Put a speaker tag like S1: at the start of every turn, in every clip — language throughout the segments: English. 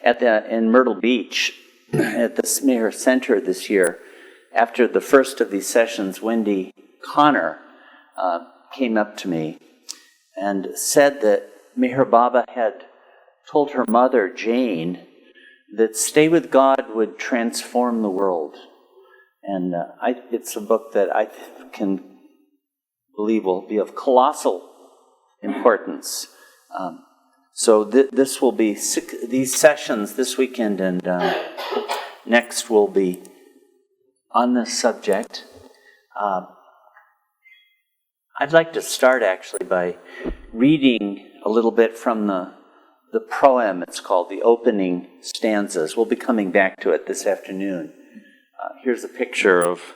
S1: in Myrtle Beach, at the Meher Center this year, after the first of these sessions, Wendy Connor came up to me and said that Meher Baba had told her mother, Jane, that Stay with God would transform the world. And it's a book that I can believe will be of colossal importance. So this will be these sessions this weekend and next will be on this subject. I'd like to start actually by reading a little bit from the proem. It's called The Opening Stanzas. We'll be coming back to it this afternoon. Here's a picture of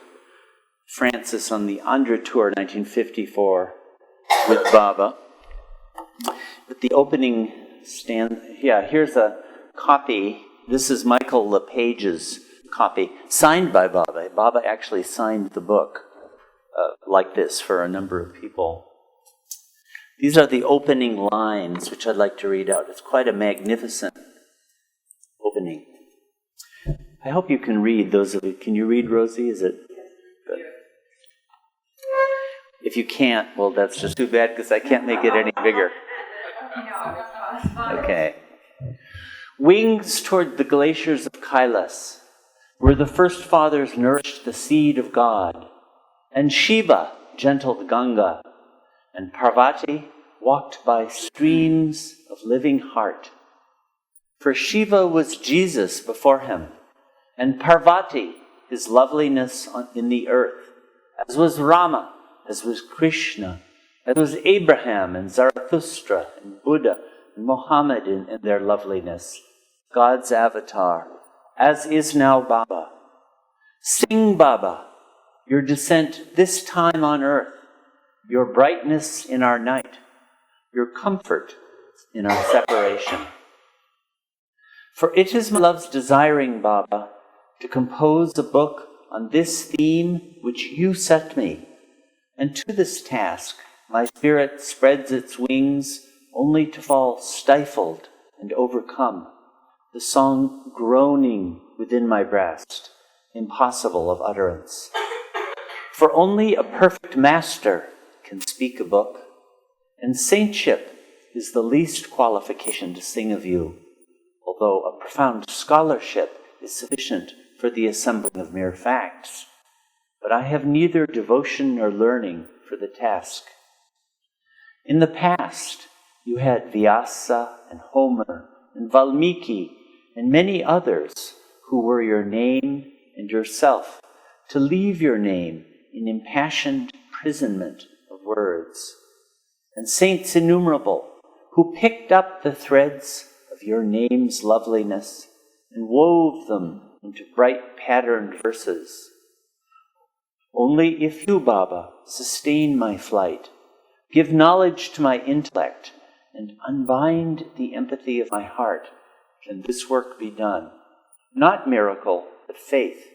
S1: Francis on the Andhra Tour 1954 with Baba. But the opening here's a copy. This is Michael LePage's copy, signed by Baba. Baba actually signed the book like this for a number of people. These are the opening lines, which I'd like to read out. It's quite a magnificent opening. I hope you can read, those of you. Can you read, Rosie? Is it good? If you can't, well, that's just too bad because I can't make it any bigger. Okay. Wings toward the glaciers of Kailas, where the first fathers nourished the seed of God, and Shiva gentled Ganga, and Parvati walked by streams of living heart. For Shiva was Jesus before him, and Parvati his loveliness in the earth, as was Rama, as was Krishna, as was Abraham and Zarathustra and Buddha and Muhammad in their loveliness, God's avatar, as is now Baba. Sing, Baba, your descent this time on earth, your brightness in our night, your comfort in our separation. For it is my love's desiring, Baba, to compose a book on this theme which you set me, and to this task my spirit spreads its wings only to fall stifled and overcome, the song groaning within my breast, impossible of utterance. For only a perfect master can speak a book, and saintship is the least qualification to sing of you, although a profound scholarship is sufficient for the assembling of mere facts. But I have neither devotion nor learning for the task. In the past, you had Vyasa and Homer and Valmiki and many others who were your name and yourself, to leave your name in impassioned imprisonment of words, and saints innumerable who picked up the threads of your name's loveliness and wove them into bright patterned verses. Only if you, Baba, sustain my flight, give knowledge to my intellect, and unbind the empathy of my heart, can this work be done. Not miracle, but faith.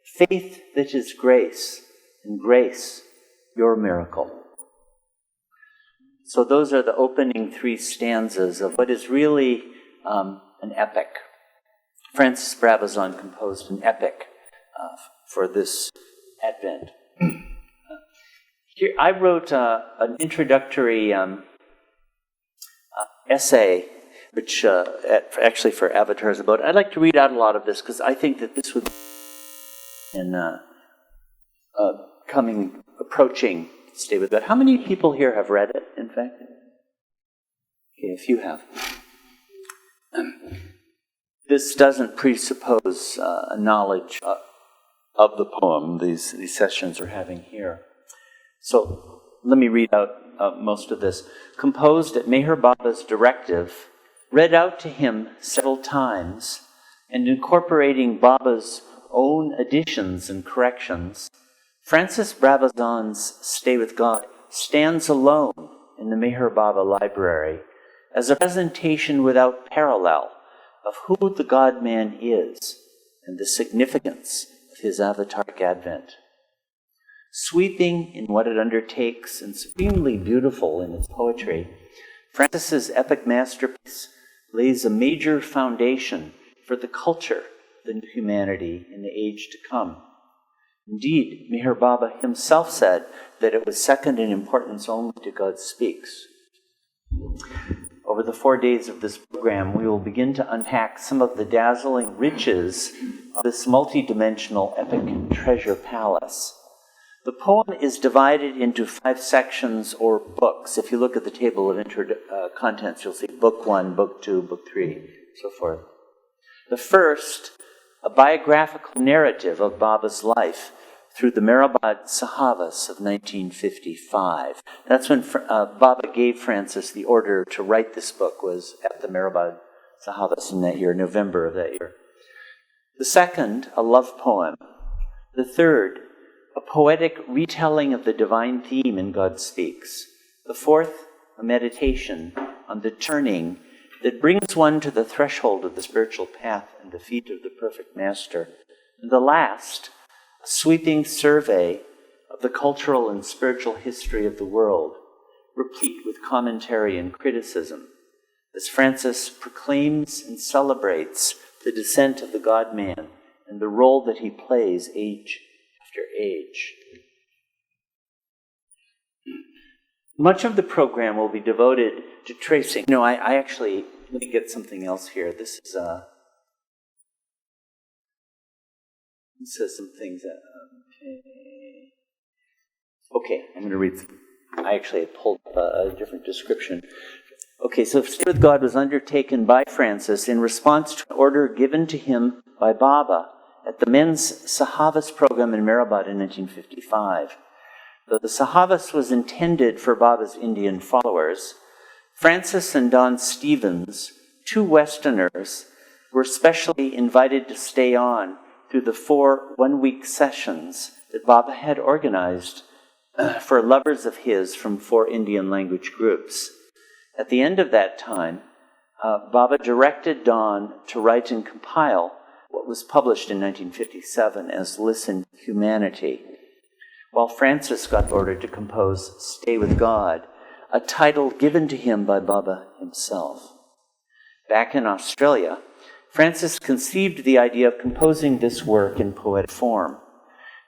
S1: Faith that is grace, and grace your miracle. So those are the opening three stanzas of what is really an epic. Francis Brabazon composed an epic for this Advent. Here, I wrote an introductory essay, which actually for Avatar's about. I'd like to read out a lot of this because I think that this would be in approaching Stay with God. How many people here have read it, in fact? Okay, a few have. This doesn't presuppose a knowledge of the poem these sessions are having here. So let me read out most of this. Composed at Meher Baba's directive, read out to him several times, and incorporating Baba's own additions and corrections, Francis Brabazon's Stay with God stands alone in the MeherBabaLibrary as a presentation without parallel of who the God-man is and the significance of his avataric advent. Sweeping in what it undertakes and supremely beautiful in its poetry, Francis's epic masterpiece lays a major foundation for the culture of the new humanity in the age to come. Indeed, Meher Baba himself said that it was second in importance only to God Speaks. Over the 4 days of this program, we will begin to unpack some of the dazzling riches of this multi-dimensional epic treasure palace. The poem is divided into 5 sections or books. If you look at the table of contents, you'll see Book 1, Book 2, Book 3, so forth. The first, a biographical narrative of Baba's life through the Meherabad Sahavas of 1955. That's when Baba gave Francis the order to write this book, was at the Meherabad Sahavas in that year, November of that year. The second, a love poem. The third, a poetic retelling of the divine theme in God Speaks. The fourth, a meditation on the turning that brings one to the threshold of the spiritual path and the feet of the perfect master. And the last, a sweeping survey of the cultural and spiritual history of the world, replete with commentary and criticism, as Francis proclaims and celebrates the descent of the God-man and the role that he plays age after age. Much of the program will be devoted to tracing. No, I actually, let me get something else here. This is, it says some things that, okay, I'm going to read some. I actually had pulled a different description. Okay, so Stay with God was undertaken by Francis in response to an order given to him by Baba at the Men's Sahavas program in Meherabad in 1955. Though the Sahavas was intended for Baba's Indian followers, Francis and Don Stevens, 2 Westerners, were specially invited to stay on through the 4 one-week sessions that Baba had organized for lovers of his from 4 Indian language groups. At the end of that time, Baba directed Don to write and compile what was published in 1957 as Listen, Humanity, while Francis got ordered to compose Stay with God, a title given to him by Baba himself. Back in Australia, Francis conceived the idea of composing this work in poetic form.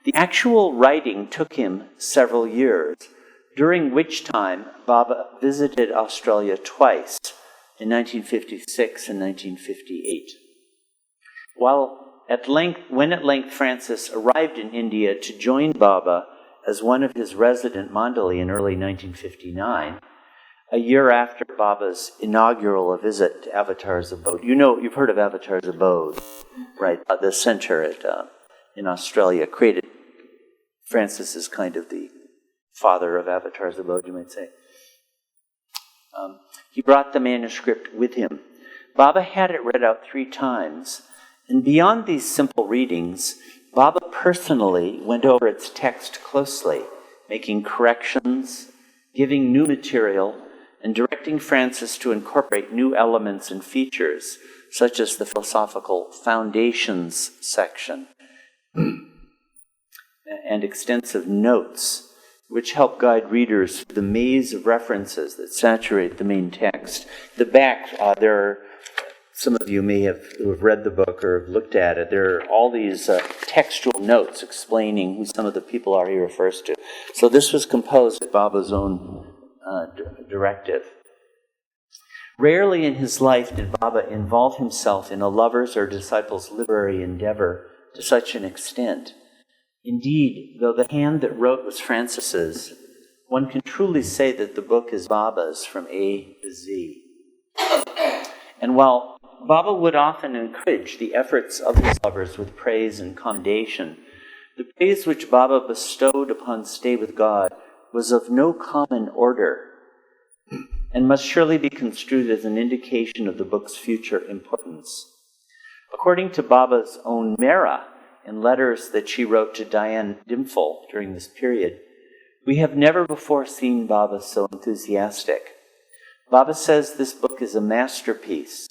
S1: The actual writing took him several years, during which time Baba visited Australia twice, in 1956 and 1958. When at length Francis arrived in India to join Baba as one of his resident mandali in early 1959, a year after Baba's inaugural visit to Avatar's Abode. You've heard of Avatar's Abode, right? The center in Australia created. Francis is kind of the father of Avatar's Abode, you might say. He brought the manuscript with him. Baba had it read out 3 times, and beyond these simple readings, Baba personally went over its text closely, making corrections, giving new material, and directing Francis to incorporate new elements and features, such as the philosophical foundations section and extensive notes, which help guide readers through the maze of references that saturate the main text. The back, there are, some of you who have read the book or have looked at it, there are all these textual notes explaining who some of the people are he refers to. So this was composed at Baba's own directive. Rarely in his life did Baba involve himself in a lover's or disciple's literary endeavor to such an extent. Indeed, though the hand that wrote was Francis's, one can truly say that the book is Baba's from A to Z. And while Baba would often encourage the efforts of his lovers with praise and commendation, the praise which Baba bestowed upon Stay with God was of no common order and must surely be construed as an indication of the book's future importance. According to Baba's own Mera, in letters that she wrote to Diane Dimphel during this period, we have never before seen Baba so enthusiastic. Baba says this book is a masterpiece.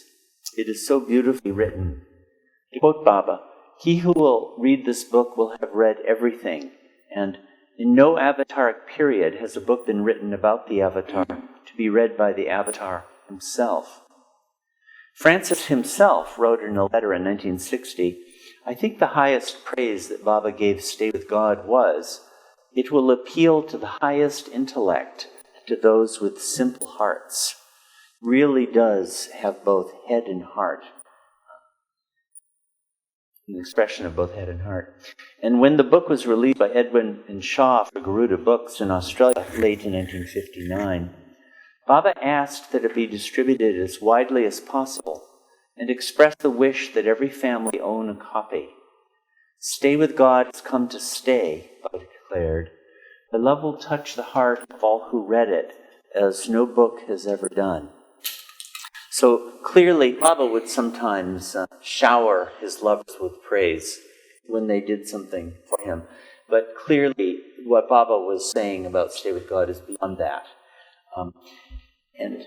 S1: It is so beautifully written. To quote Baba, "He who will read this book will have read everything, and in no avataric period has a book been written about the avatar to be read by the avatar himself." Francis himself wrote in a letter in 1960, I think the highest praise that Baba gave Stay With God was, it will appeal to the highest intellect, to those with simple hearts. Really does have both head and heart. An expression of both head and heart. And when the book was released by Edwin and Shaw for Garuda Books in Australia late in 1959, Baba asked that it be distributed as widely as possible and expressed the wish that every family own a copy. Stay With God has come to stay, Baba declared. The love will touch the heart of all who read it, as no book has ever done. So clearly, Baba would sometimes shower his lovers with praise when they did something for him. But clearly, what Baba was saying about Stay With God is beyond that. And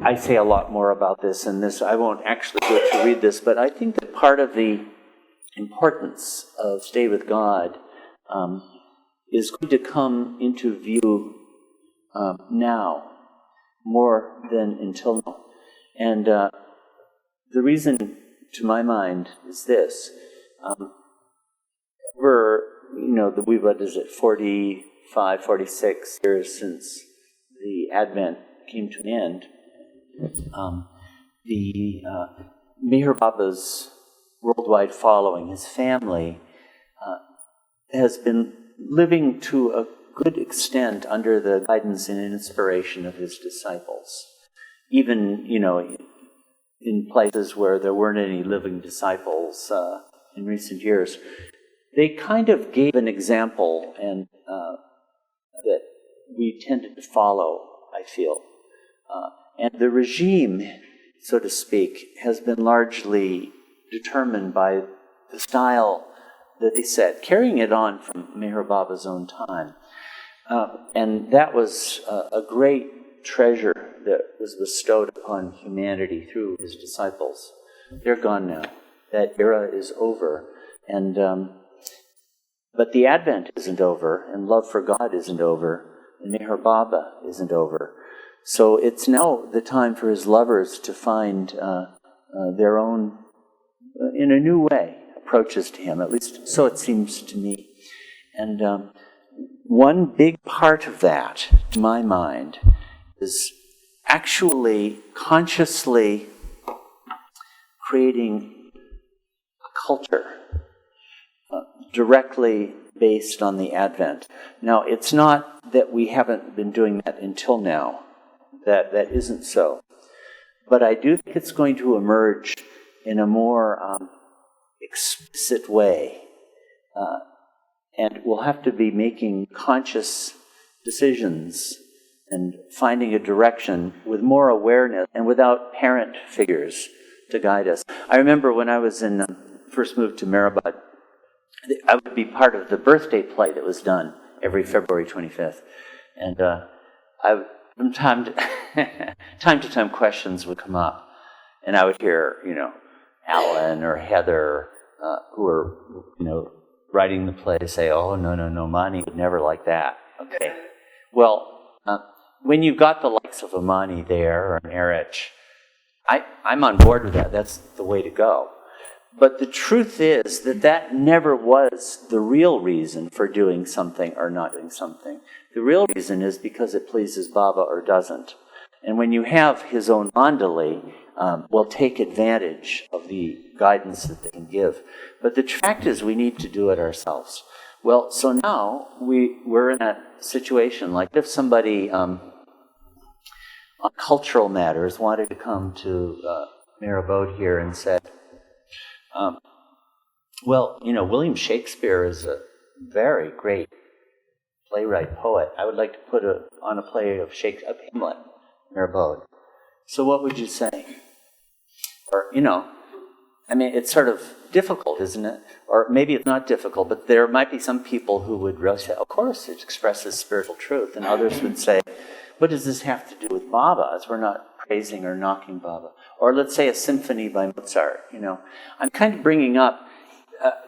S1: I say a lot more about this, and this I won't actually go to read this, but I think that part of the importance of Stay With God is going to come into view now, more than until now. And the reason, to my mind, is this. What is it, 45, 46 years since the Advent came to an end, Meher Baba's worldwide following, his family, has been living to a good extent under the guidance and inspiration of his disciples. Even, in places where there weren't any living disciples in recent years, they kind of gave an example and that we tended to follow, I feel. And the regime, so to speak, has been largely determined by the style that they set, carrying it on from Meher Baba's own time. And that was a great treasure that was bestowed upon humanity through his disciples. They're gone now. That era is over. And but the Advent isn't over, and love for God isn't over, and Meher Baba isn't over. So it's now the time for his lovers to find their own, in a new way, approaches to him, at least so it seems to me. And one big part of that, to my mind, is actually consciously creating a culture directly based on the Advent. Now, it's not that we haven't been doing that until now. That isn't so. But I do think it's going to emerge in a more explicit way. And we'll have to be making conscious decisions and finding a direction with more awareness and without parent figures to guide us. I remember when I was first moved to Meherabad, I would be part of the birthday play that was done every February 25th. And from time to time questions would come up. And I would hear, Alan or Heather, who were, writing the play, say, oh, no, Mani would never like that. Okay. Well, when you've got the likes of Amani there, or an Erich, I'm on board with that. That's the way to go. But the truth is that never was the real reason for doing something or not doing something. The real reason is because it pleases Baba or doesn't. And when you have his own mandali, we'll take advantage of the guidance that they can give. But the fact is we need to do it ourselves. Well, so now we're in a situation like if somebody on cultural matters wanted to come to Meher Abode here and said, William Shakespeare is a very great playwright, poet. I would like to put on a play of Hamlet, Meher Abode. So what would you say? Or, it's sort of difficult, isn't it? Or maybe it's not difficult, but there might be some people who would really say, of course, it expresses spiritual truth. And others would say, what does this have to do with Baba, as we're not praising or knocking Baba? Or let's say a symphony by Mozart, I'm kind of bringing up,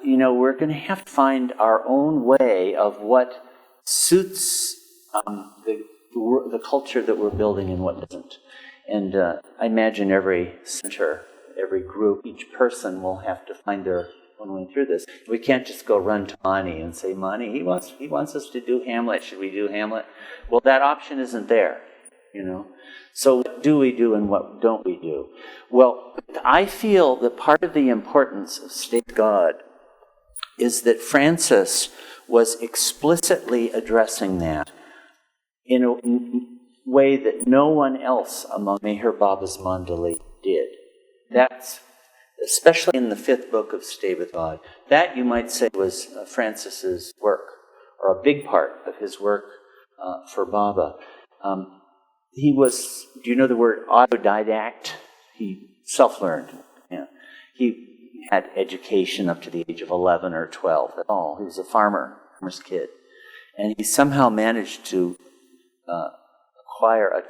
S1: we're going to have to find our own way of what suits the culture that we're building and what doesn't. And I imagine every center every group, each person will have to find their own way through this. We can't just go run to Mani and say, Mani, he wants us to do Hamlet. Should we do Hamlet? Well, that option isn't there, you know. So what do we do and what don't we do? Well, I feel that part of the importance of Stay With God is that Francis was explicitly addressing that in a way that no one else among Meher Baba's Mandali did. That's, especially in the 5th book of Stay With God, that you might say was Francis's work, or a big part of his work for Baba. He was, do you know the word autodidact? He self-learned. Yeah. He had education up to the age of 11 or 12 at all. He was a farmer's kid. And he somehow managed to acquire a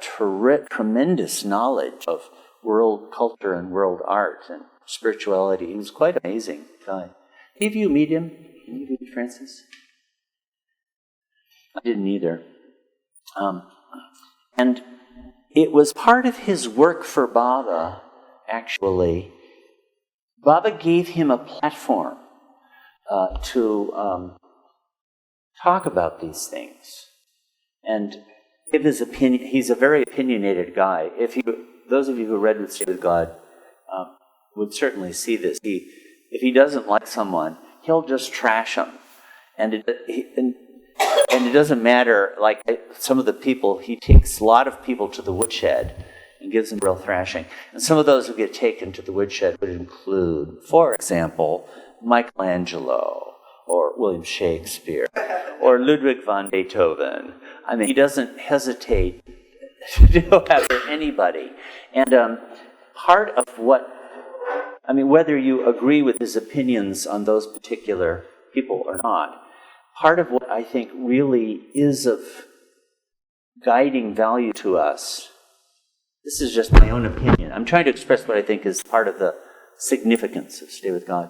S1: tremendous knowledge of world culture and world art and spirituality. He was quite an amazing guy. Any of you meet him? Any of you meet Francis? I didn't either. And it was part of his work for Baba, actually. Baba gave him a platform to talk about these things and give his opinion. He's a very opinionated guy. Those of you who read With Stay With God would certainly see this. If he doesn't like someone, he'll just trash them. And it doesn't matter, like some of the people, he takes a lot of people to the woodshed and gives them real thrashing. And some of those who get taken to the woodshed would include, for example, Michelangelo, or William Shakespeare, or Ludwig van Beethoven. I mean, he doesn't hesitate to go after anybody. And part of whether you agree with his opinions on those particular people or not, part of what I think really is of guiding value to us, this is just my own opinion. I'm trying to express what I think is part of the significance of Stay With God.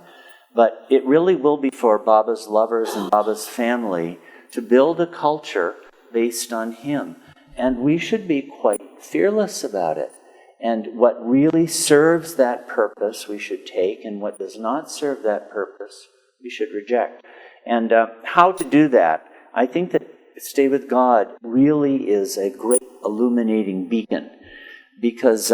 S1: But it really will be for Baba's lovers and Baba's family to build a culture based on him. And we should be quite fearless about it. And what really serves that purpose we should take, and what does not serve that purpose we should reject. And how to do that, I think that Stay With God really is a great illuminating beacon. Because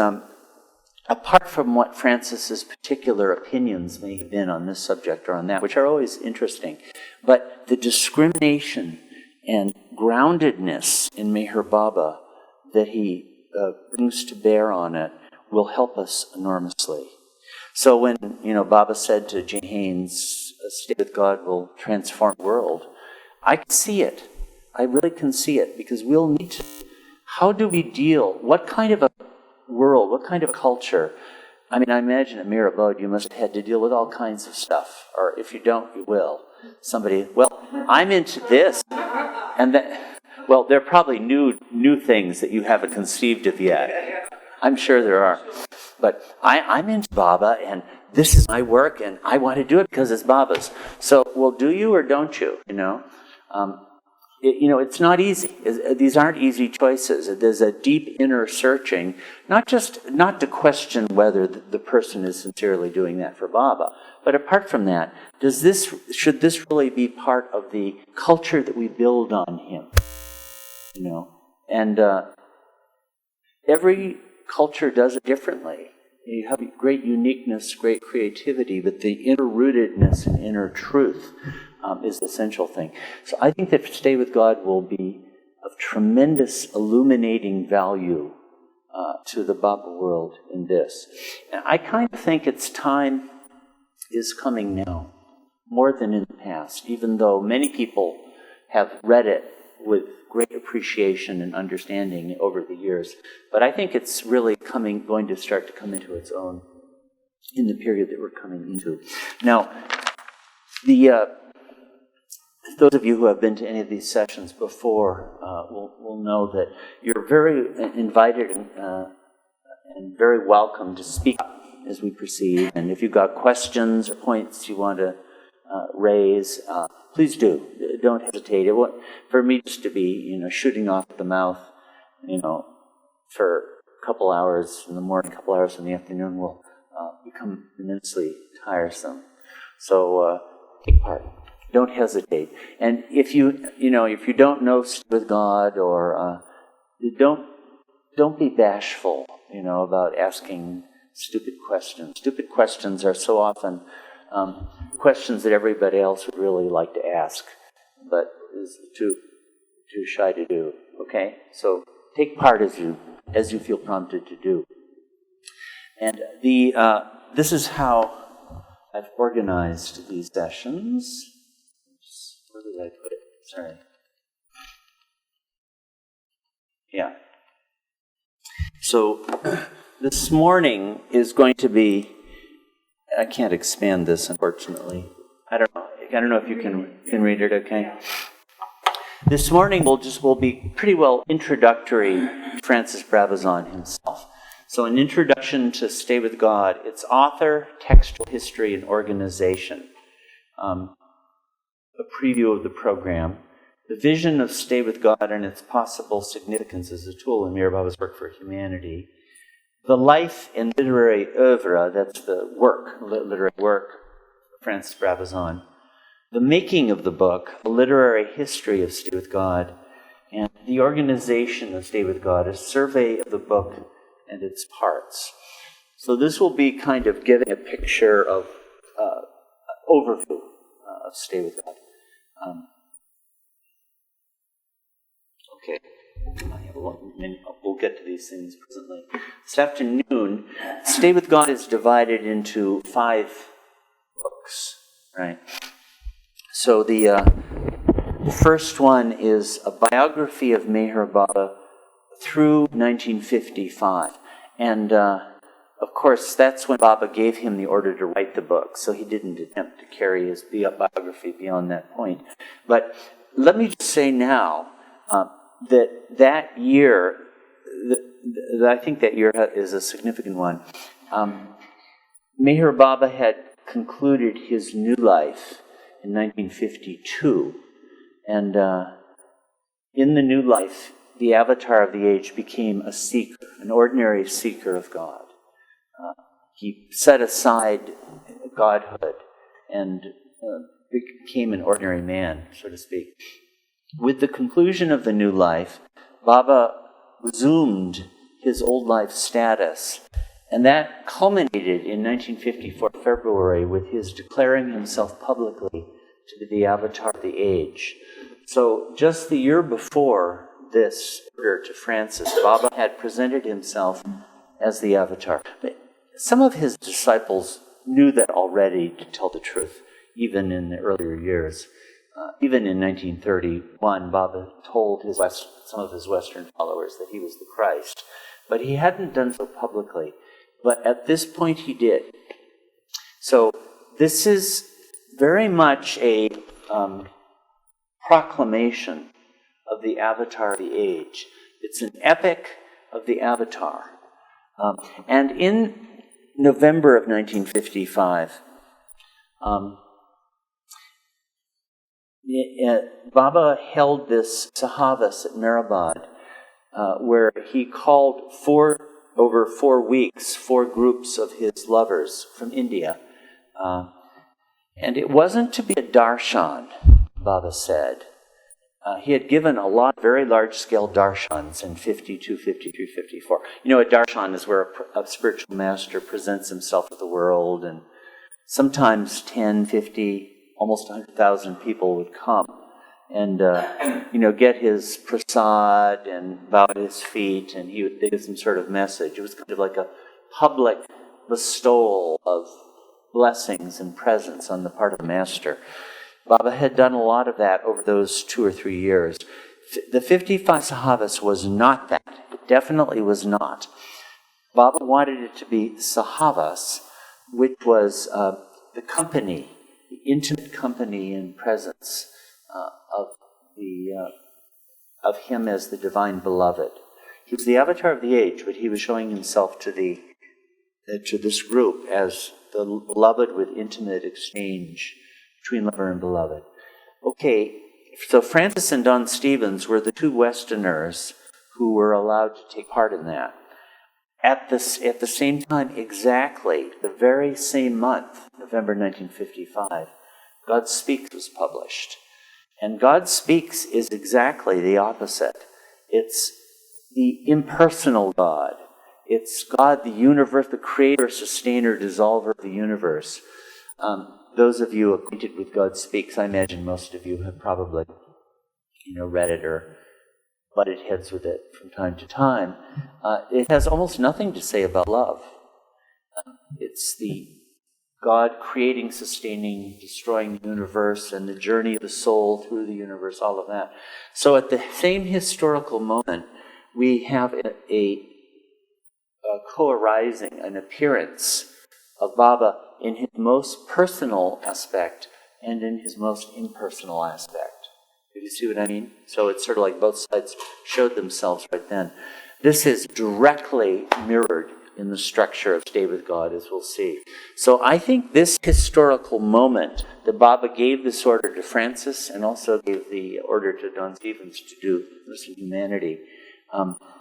S1: apart from what Francis's particular opinions may have been on this subject or on that, which are always interesting, but the discrimination and groundedness in Meher Baba that he brings to bear on it will help us enormously. So when, Baba said to Jane Haynes, Stay With God will transform the world, I can see it. I really can see it, because we'll need to. How do we deal? What kind of a world, what kind of culture? I mean, I imagine at Mirabeau you must have had to deal with all kinds of stuff, or if you don't, you will. Somebody, well, I'm into this, and that, well, there are probably new things that you haven't conceived of yet. I'm sure there are. But I'm into Baba, and this is my work, and I want to do it because it's Baba's. So, well, do you or don't you, it's not easy. These aren't easy choices. There's a deep inner searching, not to question whether the person is sincerely doing that for Baba, but apart from that, should this really be part of the culture that we build on him? And every culture does it differently. You have great uniqueness, great creativity, but the inner rootedness and inner truth is the essential thing. So I think that Stay With God will be of tremendous illuminating value to the Baba world in this. And I kind of think its time is coming now, more than in the past, even though many people have read it with great appreciation and understanding over the years. But I think it's really going to start to come into its own in the period that we're coming into. Now, those of you who have been to any of these sessions before will know that you're very invited and very welcome to speak as we proceed. And if you've got questions or points you want to raise, please do. Don't hesitate. For me just to be, shooting off at the mouth, for a couple hours in the morning, a couple hours in the afternoon will become immensely tiresome. So take part. Don't hesitate. And if you don't know with God, or don't be bashful, about asking stupid questions. Stupid questions are so often questions that everybody else would really like to ask, but is too shy to do. Okay, so take part as you feel prompted to do. And this is how I've organized these sessions. Where did I put it? Sorry. Yeah. So this morning is going to be. I can't expand this, unfortunately. I don't know if you can read it. Okay. This morning will be pretty well introductory to Francis Brabazon himself. So an introduction to Stay With God, its author, textual history, and organization. A preview of the program, the vision of Stay With God and its possible significance as a tool in MeherBaba's work for humanity, the life and literary oeuvre, that's the literary work of Francis Brabazon, the making of the book, a literary history of Stay With God, and the organization of Stay With God, a survey of the book and its parts. So this will be kind of giving a picture of overview of Stay With God. Okay, we'll get to these things presently. This afternoon, Stay With God is divided into 5 books, right? So the first one is a biography of Meher Baba through 1955. And of course, that's when Baba gave him the order to write the book, so he didn't attempt to carry his biography beyond that point. But let me just say now that year, I think that year is a significant one. Meher Baba had concluded his new life in 1952, and in the new life, the avatar of the age became a seeker, an ordinary seeker of God. He set aside godhood and became an ordinary man, so to speak. With the conclusion of the new life, Baba resumed his old life status, and that culminated in 1954 February with his declaring himself publicly to be the avatar of the age. So just the year before this order to Francis, Baba had presented himself as the avatar. But some of his disciples knew that already, to tell the truth, even in the earlier years. Even in 1931, Baba told some of his Western followers that he was the Christ, but he hadn't done so publicly. But at this point, he did. So this is very much a proclamation of the avatar of the age. It's an epic of the avatar. And in November of 1955, Baba held this sahavas at Meherabad, where he called over 4 weeks, 4 groups of his lovers from India. And it wasn't to be a darshan, Baba said. He had given a lot of very large-scale darshans in 52, 53, 54. A darshan is where a spiritual master presents himself to the world, and sometimes 10, 50, almost 100,000 people would come and, get his prasad and bow at his feet, and they give some sort of message. It was kind of like a public bestowal of blessings and presents on the part of the master. Baba had done a lot of that over those 2 or 3 years. The 55 Sahavas was not that. It definitely was not. Baba wanted it to be Sahavas, which was the company, the intimate company and presence of him as the divine beloved. He was the avatar of the age, but he was showing himself to this group as the beloved with intimate exchange between lover and beloved. Okay, so Francis and Don Stevens were the 2 Westerners who were allowed to take part in that. at the same time, exactly, the very same month, November 1955, God Speaks was published. And God Speaks is exactly the opposite. It's the impersonal God. It's God, the universe, the creator, sustainer, dissolver of the universe. Those of you acquainted with God Speaks, I imagine most of you have probably, read it or butted heads with it from time to time. It has almost nothing to say about love. It's the God creating, sustaining, destroying the universe, and the journey of the soul through the universe, all of that. So at the same historical moment, we have a co-arising, an appearance of Baba in his most personal aspect and in his most impersonal aspect. Do you see what I mean? So it's sort of like both sides showed themselves right then. This is directly mirrored in the structure of Stay With God, as we'll see. So I think this historical moment that Baba gave this order to Francis and also gave the order to Don Stevens to do this in humanity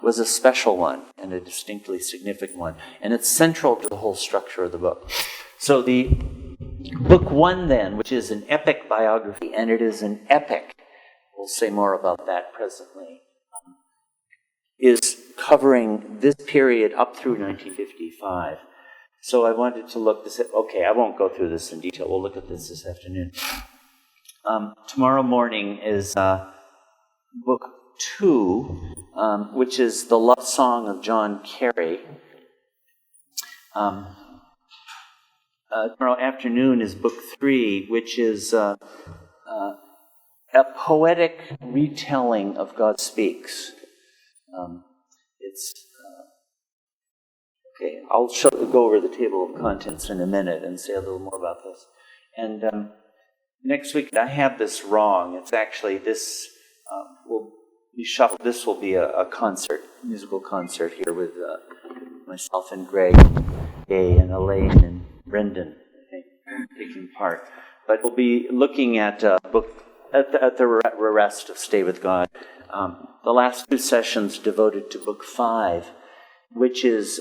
S1: was a special one and a distinctly significant one. And it's central to the whole structure of the book. So the book one then, which is an epic biography, and it is an epic, we'll say more about that presently, is covering this period up through 1955. So I wanted to look this at, okay, I won't go through this in detail. We'll look at this afternoon. Tomorrow morning is book 2, which is the love song of John Carey. Tomorrow afternoon is book 3, which is a poetic retelling of God Speaks. Okay, I'll go over the table of contents in a minute and say a little more about this. And next week, I have this wrong. It's actually this will be shuffled. This will be a concert, musical concert here with myself and Greg, Gay, and Elaine and Brendan taking part. But we'll be looking at the rest of Stay With God. The last 2 sessions devoted to book 5, which is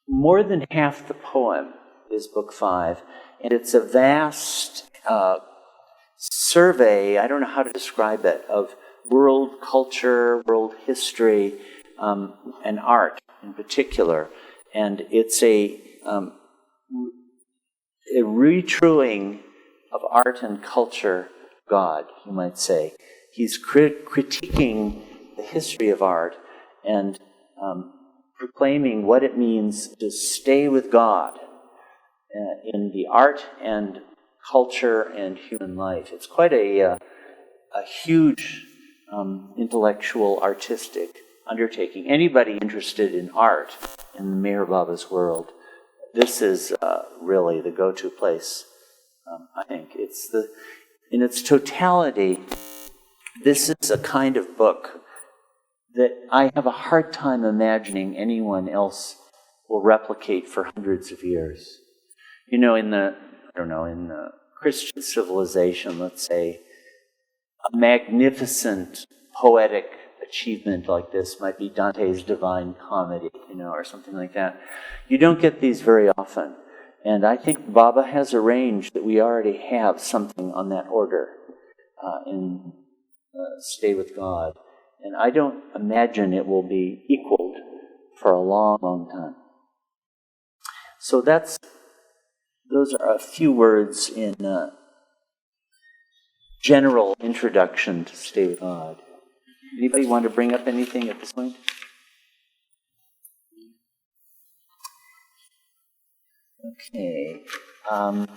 S1: more than half the poem is book 5, and it's a vast survey, I don't know how to describe it, of world culture, world history, and art in particular. And it's a retruing of art and culture God, you might say. He's critiquing the history of art and proclaiming what it means to stay with God in the art and culture and human life. It's quite a huge intellectual, artistic undertaking. Anybody interested in art in the Meher Baba's world, this is really the go-to place, I think. In its totality, this is a kind of book that I have a hard time imagining anyone else will replicate for hundreds of years. In the Christian civilization, let's say, a magnificent poetic achievement like this might be Dante's Divine Comedy, or something like that. You don't get these very often. And I think Baba has arranged that we already have something on that order in Stay With God. And I don't imagine it will be equaled for a long, long time. So those are a few words in general introduction to Stay With God. Anybody want to bring up anything at this point? Okay. I'm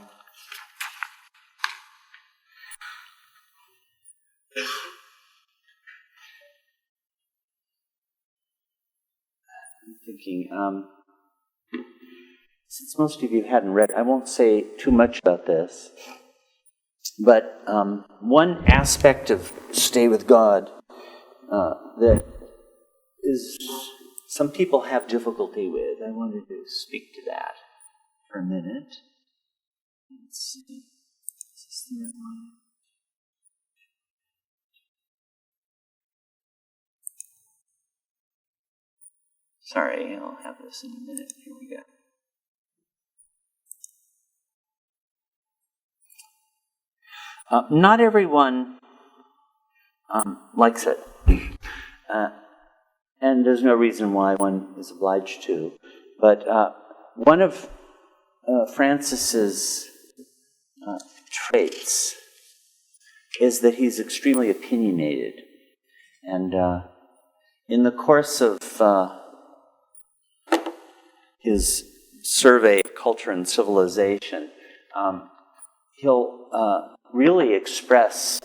S1: thinking, since most of you hadn't read, I won't say too much about this, but one aspect of Stay With God that is some people have difficulty with, I wanted to speak to that for a minute. Let's see. Is this the right one? Sorry, I'll have this in a minute. Here we go. Not everyone likes it. And there's no reason why one is obliged to. But one of Francis's traits is that he's extremely opinionated. And in the course of his survey of culture and civilization, he'll really express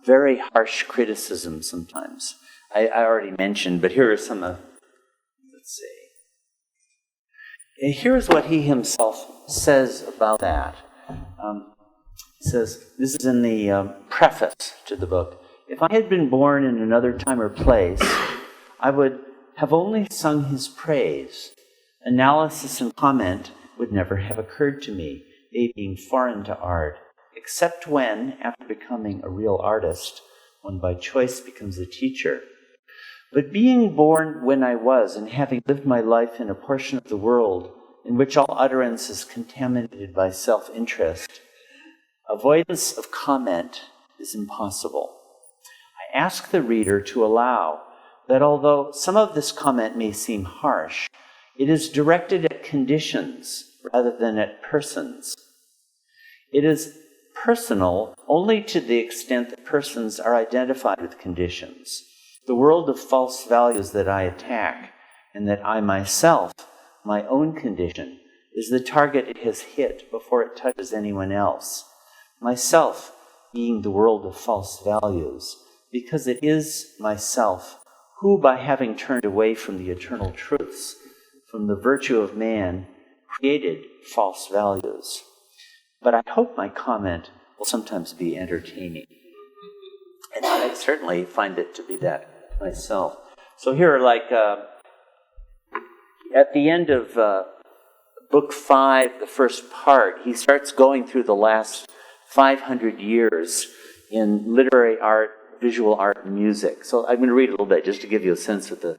S1: very harsh criticism sometimes. I already mentioned, but here are some of, let's see. Here's what he himself says about that. He says, this is in the preface to the book, "If I had been born in another time or place, I would have only sung his praise. Analysis and comment would never have occurred to me, they being foreign to art, except when, after becoming a real artist, one by choice becomes a teacher. But being born when I was, and having lived my life in a portion of the world in which all utterance is contaminated by self-interest, avoidance of comment is impossible. I ask the reader to allow that although some of this comment may seem harsh, it is directed at conditions rather than at persons. It is personal only to the extent that persons are identified with conditions. The world of false values that I attack, and that I myself, my own condition, is the target it has hit before it touches anyone else. Myself being the world of false values, because it is myself who, by having turned away from the eternal truths, from the virtue of man, created false values. But I hope my comment will sometimes be entertaining." And I certainly find it to be that myself. So here, like, at the end of Book 5, the first part, he starts going through the last 500 years in literary art, visual art, and music. So I'm going to read a little bit just to give you a sense of the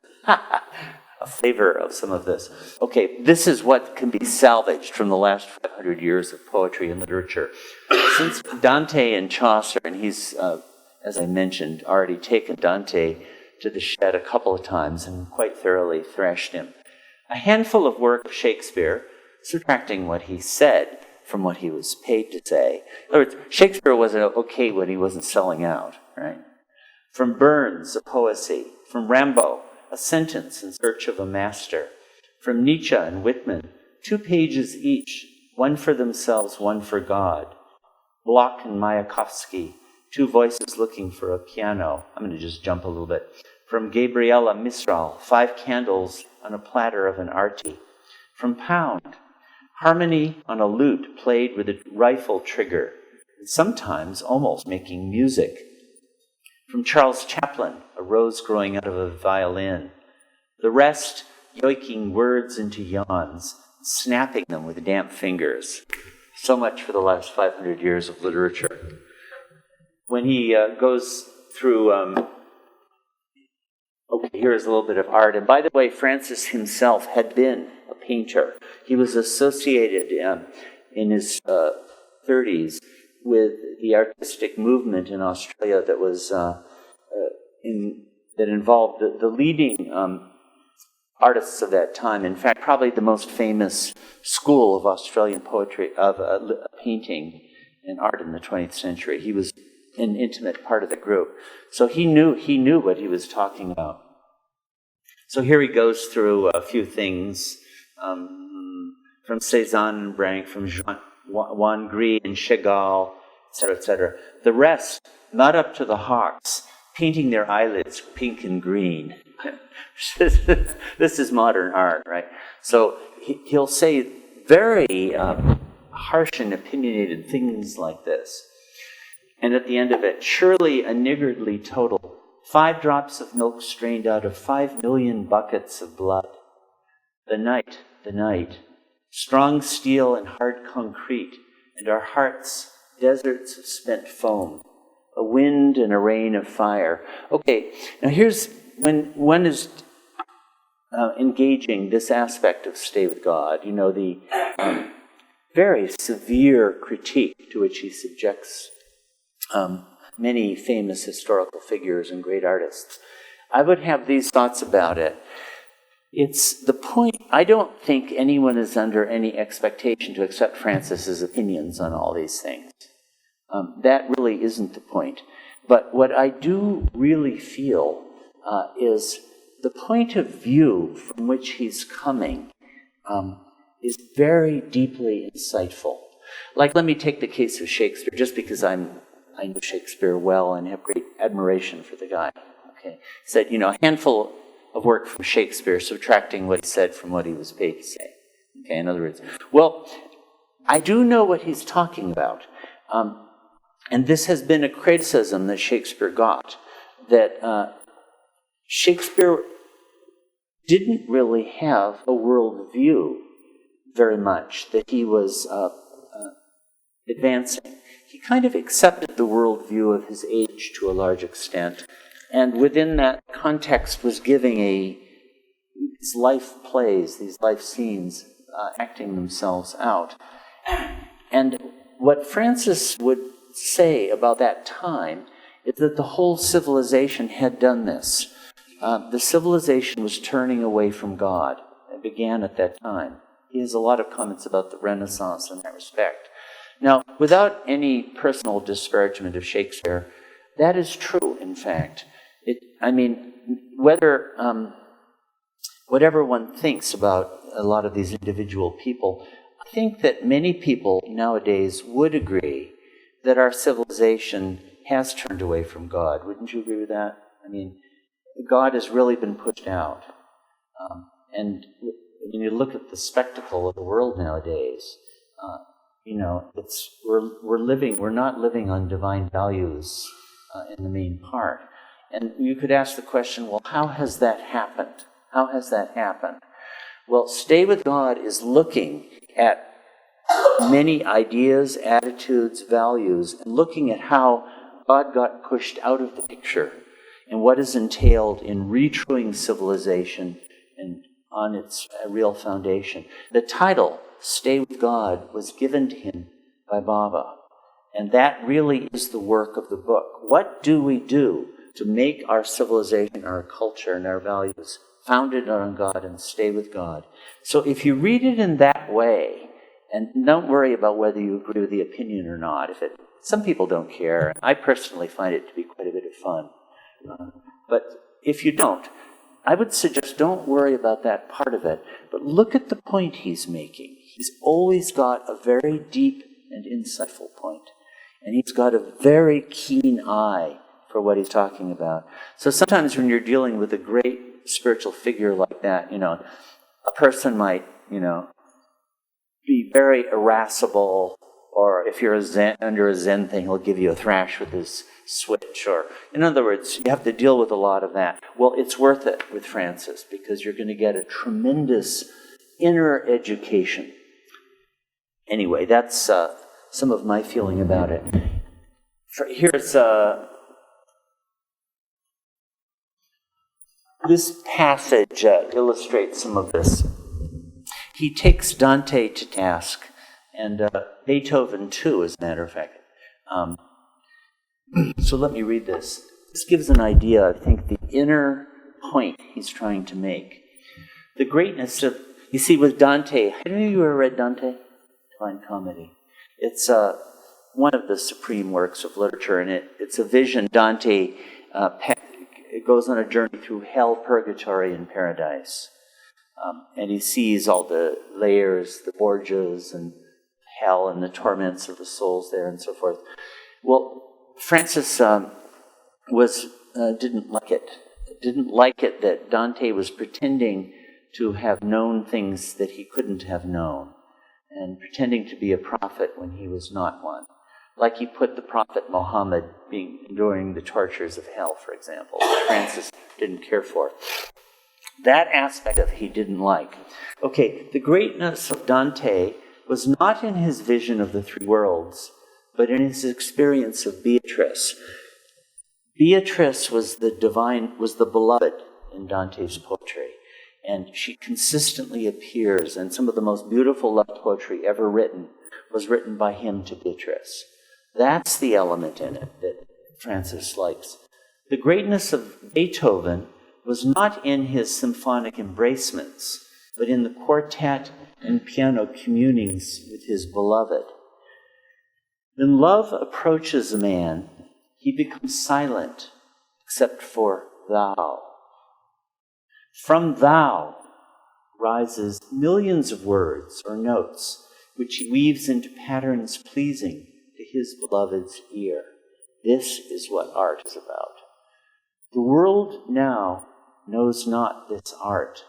S1: a flavor of some of this. Okay, this is what can be salvaged from the last 500 years of poetry and literature. Since Dante and Chaucer, and he's, as I mentioned, already taken Dante to the shed a couple of times and quite thoroughly thrashed him. A handful of work of Shakespeare, subtracting what he said from what he was paid to say. In other words, Shakespeare was okay when he wasn't selling out, right? From Burns, a poesy. From Rimbaud, a sentence in search of a master. From Nietzsche and Whitman, 2 pages each, one for themselves, one for God. Bloch and Mayakovsky, 2 voices looking for a piano. I'm going to just jump a little bit. From Gabriela Mistral, 5 candles on a platter of an arty. From Pound, harmony on a lute played with a rifle trigger, and sometimes almost making music. From Charles Chaplin, a rose growing out of a violin. The rest, yoiking words into yawns, snapping them with damp fingers. So much for the last 500 years of literature. When he goes through, okay, here's a little bit of art. And by the way, Francis himself had been a painter. He was associated in his 30s with the artistic movement in Australia that was that involved the leading artists of that time. In fact, probably the most famous school of Australian poetry, of painting and art in the 20th century. He was an intimate part of the group, so he knew what he was talking about. So here he goes through a few things from Cézanne and Branc, from Juan Gris and Chagall, etc., etc. The rest, not up to the hawks, painting their eyelids pink and green. This is modern art, right? So he'll say very harsh and opinionated things like this. And at the end of it, surely a niggardly total, 5 drops of milk strained out of 5 million buckets of blood. The night, strong steel and hard concrete, and our hearts, deserts of spent foam, a wind and a rain of fire. Okay, now here's when one is engaging this aspect of Stay with God, you know, the very severe critique to which he subjects many famous historical figures and great artists. I would have these thoughts about it. It's the point, I don't think anyone is under any expectation to accept Francis's opinions on all these things. That really isn't the point. But what I do really feel is the point of view from which he's coming is very deeply insightful. Like, let me take the case of Shakespeare, just because I know Shakespeare well and have great admiration for the guy. Okay, he said, you know, a handful of work from Shakespeare, subtracting what he said from what he was paid to say. Okay, in other words, well, I do know what he's talking about. And this has been a criticism that Shakespeare got, that Shakespeare didn't really have a worldview very much that he was advancing. He kind of accepted the worldview of his age to a large extent, and within that context was giving these life plays, these life scenes, acting themselves out. And what Francis would say about that time is that the whole civilization had done this. The civilization was turning away from God. It began at that time. He has a lot of comments about the Renaissance in that respect. Now, without any personal disparagement of Shakespeare, that is true, in fact. Whatever one thinks about a lot of these individual people, I think that many people nowadays would agree that our civilization has turned away from God. Wouldn't you agree with that? I mean, God has really been pushed out. And when you look at the spectacle of the world nowadays, you know, we're not living on divine values in the main part. And you could ask the question, well, how has that happened? How has that happened? Well, Stay with God is looking at many ideas, attitudes, values, and looking at how God got pushed out of the picture and what is entailed in retruing civilization and on its real foundation. The title, Stay with God, was given to him by Baba. And that really is the work of the book. What do we do to make our civilization, our culture, and our values founded on God and stay with God? So if you read it in that way, and don't worry about whether you agree with the opinion or not. Some people don't care. I personally find it to be quite a bit of fun. But if you don't, I would suggest don't worry about that part of it, but look at the point he's making. He's always got a very deep and insightful point, and he's got a very keen eye for what he's talking about. So sometimes when you're dealing with a great spiritual figure like that, you know, a person might, you know, be very irascible, or if you're under a Zen thing, he'll give you a thrash with his switch, or, in other words, you have to deal with a lot of that. Well, it's worth it with Francis, because you're going to get a tremendous inner education. Anyway, that's some of my feeling about it. Here's this passage illustrates some of this. He takes Dante to task, and Beethoven too, as a matter of fact. So let me read this. This gives an idea, I think, the inner point he's trying to make. The greatness of, you see, with Dante, have any of you ever read Dante? Divine Comedy. It's one of the supreme works of literature, and it's a vision. Dante goes on a journey through hell, purgatory, and paradise. And he sees all the layers, the Borgias, and hell, and the torments of the souls there, and so forth. Well, Francis didn't like it. Didn't like it that Dante was pretending to have known things that he couldn't have known, and pretending to be a prophet when he was not one. Like he put the prophet Muhammad enduring the tortures of hell, for example, which Francis didn't care for. That aspect of he didn't like. Okay, the greatness of Dante was not in his vision of the three worlds, but in his experience of Beatrice. Beatrice was the beloved in Dante's poetry. and she consistently appears, and some of the most beautiful love poetry ever written was written by him to Beatrice. That's the element in it that Francis likes. The greatness of Beethoven was not in his symphonic embracements, but in the quartet and piano communings with his beloved. When love approaches a man, he becomes silent, except for thou. From thou rises millions of words or notes, which he weaves into patterns pleasing to his beloved's ear. This is what art is about. The world now knows not this art.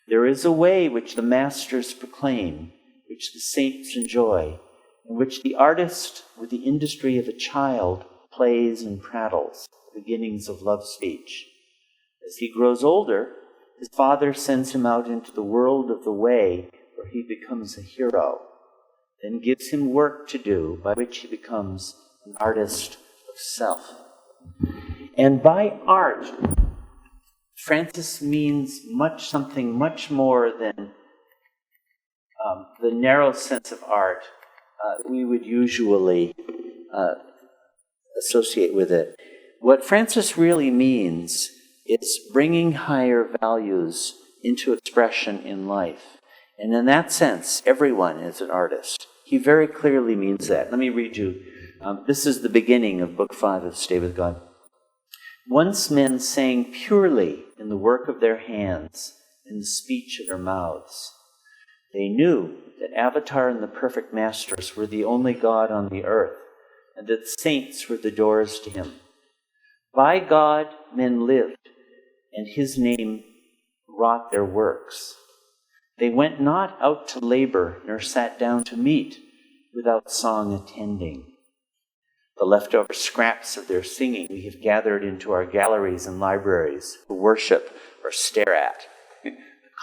S1: There is a way which the masters proclaim, which the saints enjoy, in which the artist, with the industry of a child, plays and prattles, beginnings of love speech. As he grows older, his father sends him out into the world of the way, where he becomes a hero, then gives him work to do, by which he becomes an artist of self. And by art, Francis means something much more than the narrow sense of art we would usually associate with it. What Francis really means is bringing higher values into expression in life. And in that sense, everyone is an artist. He very clearly means that. Let me read you. This is the beginning of Book 5 of Stay With God. Once men sang purely in the work of their hands, in the speech of their mouths. They knew that Avatar and the perfect masters were the only God on the earth, and that saints were the doors to him. By God men lived, and his name wrought their works. They went not out to labor, nor sat down to meat, without song attending. The leftover scraps of their singing we have gathered into our galleries and libraries to worship or stare at. The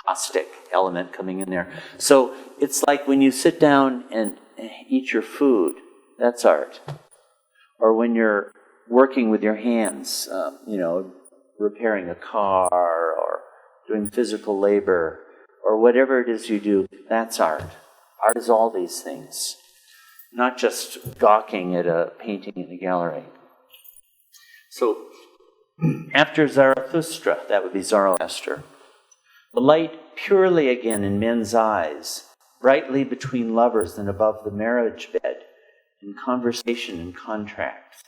S1: caustic element coming in there. So it's like when you sit down and eat your food, that's art. Or when you're working with your hands, repairing a car or doing physical labor or whatever it is you do, that's art. Art is all these things. Not just gawking at a painting in a gallery. So, after Zarathustra, that would be Zoroaster, the light purely again in men's eyes, brightly between lovers and above the marriage bed, in conversation and contracts.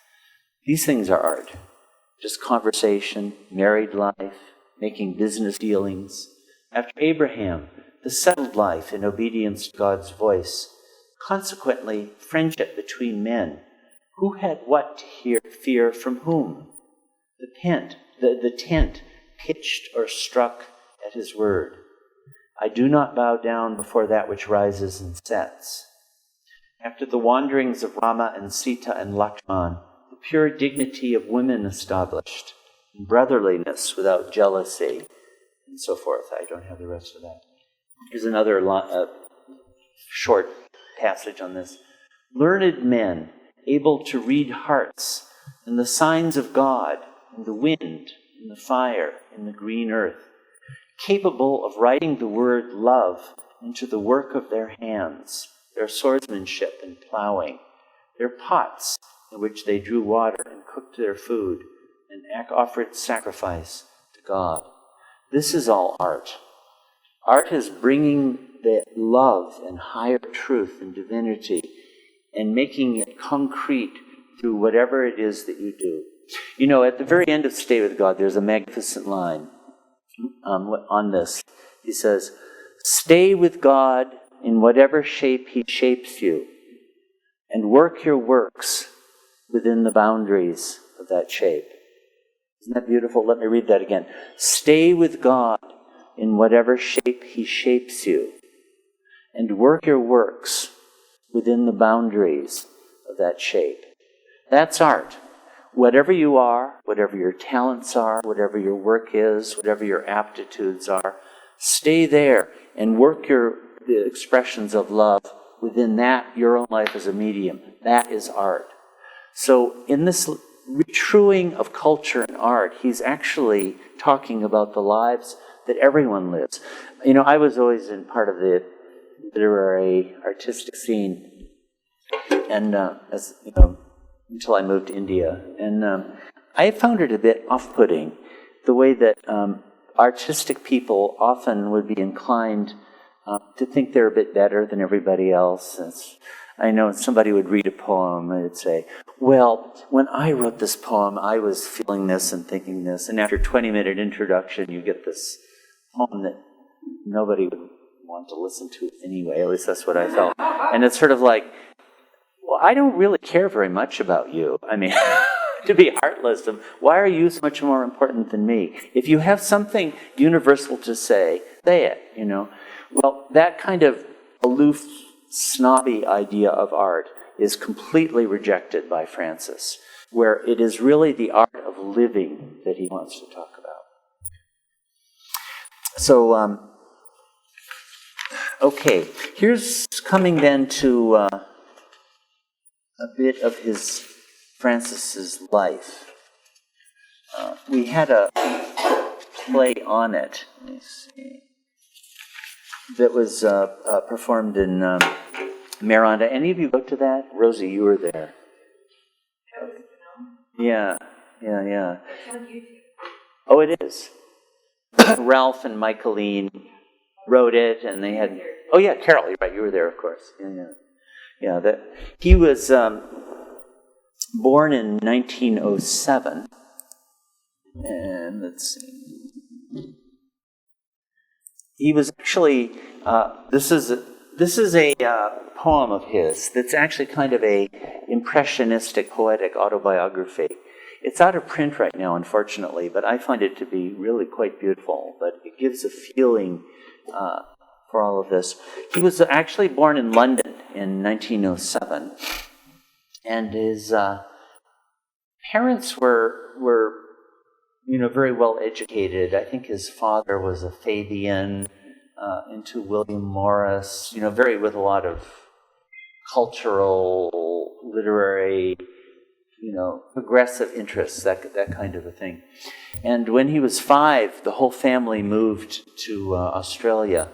S1: These things are art. Just conversation, married life, making business dealings. After Abraham, the settled life in obedience to God's voice. Consequently, friendship between men. Who had what to fear from whom? The tent pitched or struck at his word. I do not bow down before that which rises and sets. After the wanderings of Rama and Sita and Lakshman, the pure dignity of women established, and brotherliness without jealousy, and so forth. I don't have the rest of that. Here's another short passage on this. Learned men, able to read hearts, and the signs of God, in the wind, in the fire, in the green earth, capable of writing the word love into the work of their hands, their swordsmanship and plowing, their pots in which they drew water and cooked their food, and offered sacrifice to God. This is all art. Art is bringing the love and higher truth and divinity and making it concrete through whatever it is that you do. You know, at the very end of Stay With God, there's a magnificent line on this. He says, stay with God in whatever shape he shapes you, and work your works within the boundaries of that shape. Isn't that beautiful? Let me read that again. Stay with God in whatever shape he shapes you, and work your works within the boundaries of that shape. That's art. Whatever you are, whatever your talents are, whatever your work is, whatever your aptitudes are, stay there and work the expressions of love within that, your own life as a medium. That is art. So in this retruing of culture and art, he's actually talking about the lives that everyone lives. You know, I was always in part of the literary, artistic scene, and as you know, until I moved to India, and I found it a bit off-putting, the way that artistic people often would be inclined to think they're a bit better than everybody else. I know somebody would read a poem and they'd say, well, when I wrote this poem, I was feeling this and thinking this, and after a 20-minute introduction, you get this poem that nobody would want to listen to anyway, at least that's what I felt. And it's sort of like, well, I don't really care very much about you. I mean, to be heartless, why are you so much more important than me? If you have something universal to say it, you know. Well, that kind of aloof, snobby idea of art is completely rejected by Francis, where it is really the art of living that he wants to talk about. So, okay, here's coming then to a bit of Francis's life. We had a play on it. Let me see. That was performed in Miranda. Any of you go to that? Rosie, you were there. Yeah. Oh, it is. Ralph and Michaeline wrote it, and they had. Oh yeah, Carol. You're right. You were there, of course. Yeah. That he was born in 1907, and let's see. He was actually, this is a poem of his that's actually kind of a impressionistic, poetic autobiography. It's out of print right now, unfortunately, but I find it to be really quite beautiful. But it gives a feeling for all of this. He was actually born in London in 1907, and his parents were very well educated. I think his father was a Fabian, into William Morris, with a lot of cultural, literary, progressive interests, that kind of a thing. And when he was 5, the whole family moved to Australia.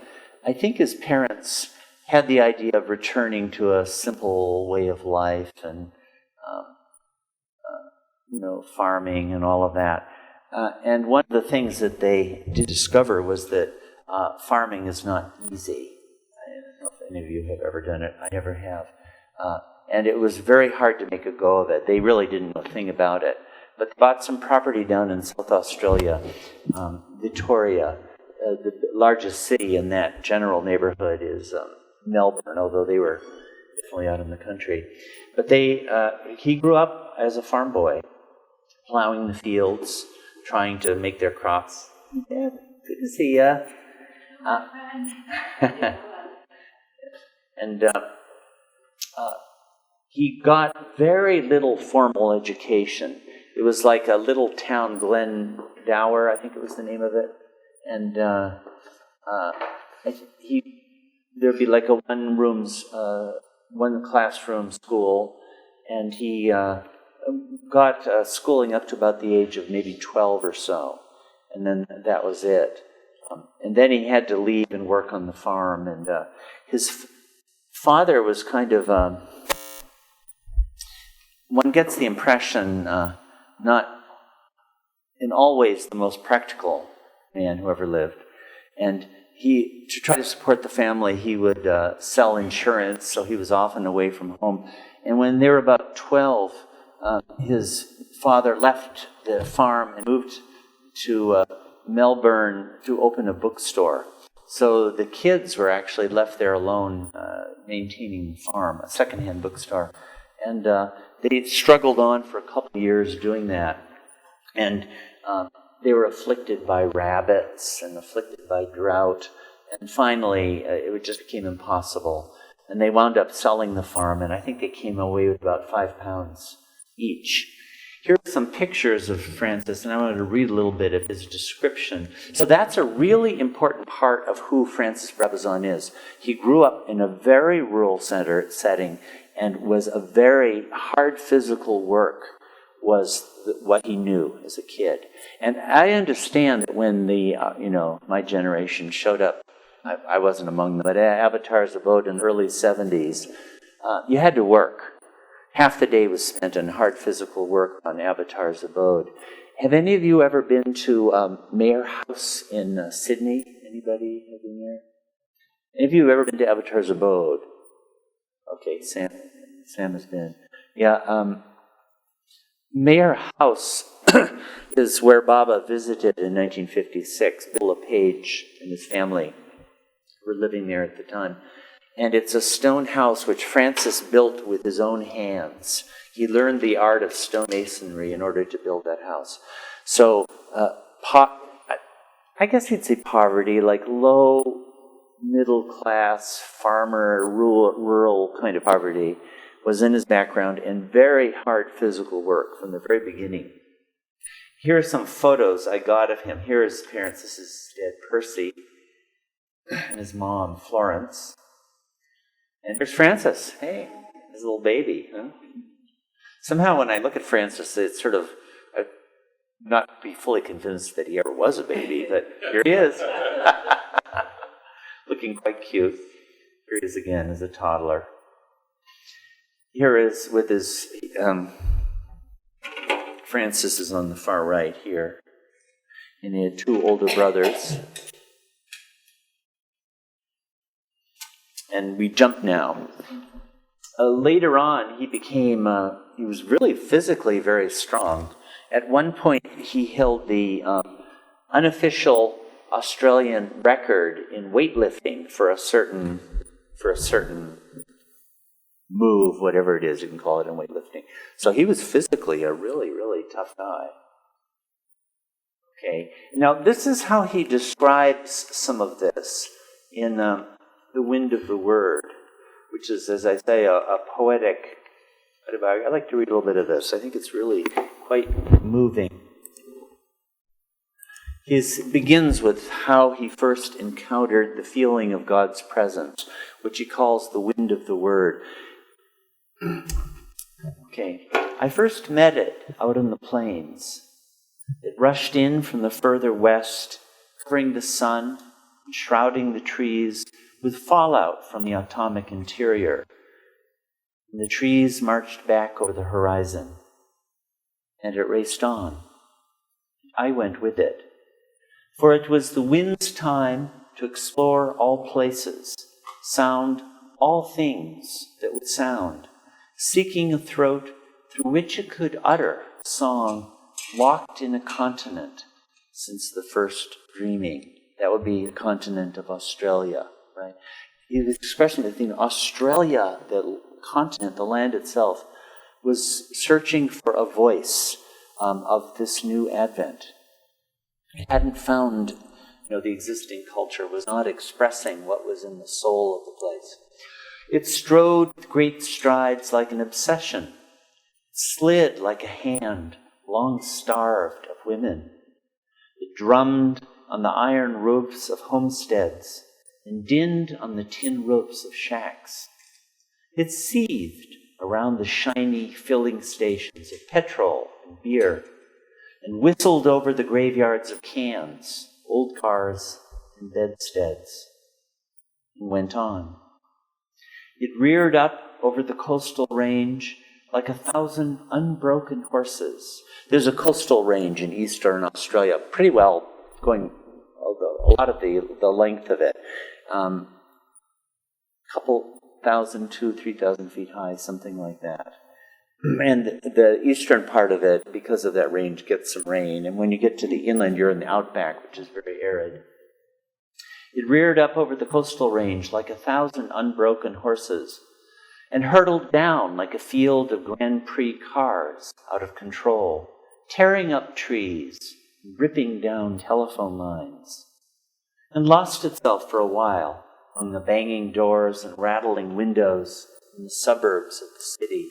S1: I think his parents had the idea of returning to a simple way of life and, farming and all of that. And one of the things that they did discover was that farming is not easy. I don't know if any of you have ever done it. I never have. And it was very hard to make a go of it. They really didn't know a thing about it. But they bought some property down in South Australia, Victoria. The largest city in that general neighborhood is Melbourne, although they were definitely out in the country. But he grew up as a farm boy, plowing the fields, trying to make their crops. Yeah, good to see ya. And he got very little formal education. It was like a little town, Glendower, I think it was the name of it. And there'd be like a one classroom school, and he got schooling up to about the age of maybe 12 or so, and then that was it. And then he had to leave and work on the farm, and his father was kind of, one gets the impression, not in all ways the most practical man who ever lived. And to try to support the family, he would sell insurance, so he was often away from home. And when they were about 12, his father left the farm and moved to Melbourne to open a bookstore. So the kids were actually left there alone, maintaining the farm, a secondhand bookstore. And they struggled on for a couple of years doing that. And they were afflicted by rabbits and afflicted by drought. And finally, it just became impossible. And they wound up selling the farm, and I think they came away with about £5 each. Here are some pictures of Francis, and I wanted to read a little bit of his description. So that's a really important part of who Francis Brabazon is. He grew up in a very rural setting and was a very hard physical work was what he knew as a kid. And I understand that when my generation showed up, I wasn't among them, but Avatar's Abode in the early 70s, you had to work. Half the day was spent on hard physical work on Avatar's Abode. Have any of you ever been to Mayor House in Sydney? Anybody have been there? Any of you ever been to Avatar's Abode? Okay, Sam has been. Yeah, Mayor House is where Baba visited in 1956. Bill LePage and his family were living there at the time. And it's a stone house which Francis built with his own hands. He learned the art of stonemasonry in order to build that house. So, I guess you'd say poverty, like low, middle-class, farmer, rural kind of poverty, was in his background, and very hard physical work from the very beginning. Here are some photos I got of him. Here are his parents. This is Dad Percy and his mom, Florence. And here's Francis. Hey, his little baby. Huh? Somehow when I look at Francis, it's sort of, I'm not be fully convinced that he ever was a baby, but here he is. Looking quite cute. Here he is again as a toddler. Here is with his, Francis is on the far right here. And he had two older brothers. And we jump now. Later on, he was really physically very strong. At one point, he held the unofficial Australian record in weightlifting for a certain move, whatever it is you can call it in weightlifting. So he was physically a really, really tough guy. Okay. Now, this is how he describes some of this in The Wind of the Word, which is, as I say, a poetic. I'd like to read a little bit of this. I think it's really quite moving. He begins with how he first encountered the feeling of God's presence, which he calls the wind of the Word. Okay. I first met it out on the plains. It rushed in from the further west, covering the sun and shrouding the trees with fallout from the atomic interior. And the trees marched back over the horizon, and it raced on. I went with it, for it was the wind's time to explore all places, sound all things that would sound, seeking a throat through which it could utter a song locked in a continent since the first dreaming. That would be the continent of Australia, right? The expression that Australia, the continent, the land itself, was searching for a voice of this new advent. It hadn't found, the existing culture was not expressing what was in the soul of the place. It strode with great strides like an obsession. It slid like a hand, long starved of women. It drummed on the iron roofs of homesteads and dinned on the tin roofs of shacks. It seethed around the shiny filling stations of petrol and beer and whistled over the graveyards of cans, old cars, and bedsteads, and went on. It reared up over the coastal range like 1,000 unbroken horses. There's a coastal range in eastern Australia, pretty well going a lot of the length of it. Couple 1,000, 2,000, 3,000 feet high, something like that. And the eastern part of it, because of that range, gets some rain. And when you get to the inland, you're in the outback, which is very arid. It reared up over the coastal range like 1,000 unbroken horses and hurtled down like a field of Grand Prix cars out of control, tearing up trees, ripping down telephone lines, and lost itself for a while among the banging doors and rattling windows in the suburbs of the city.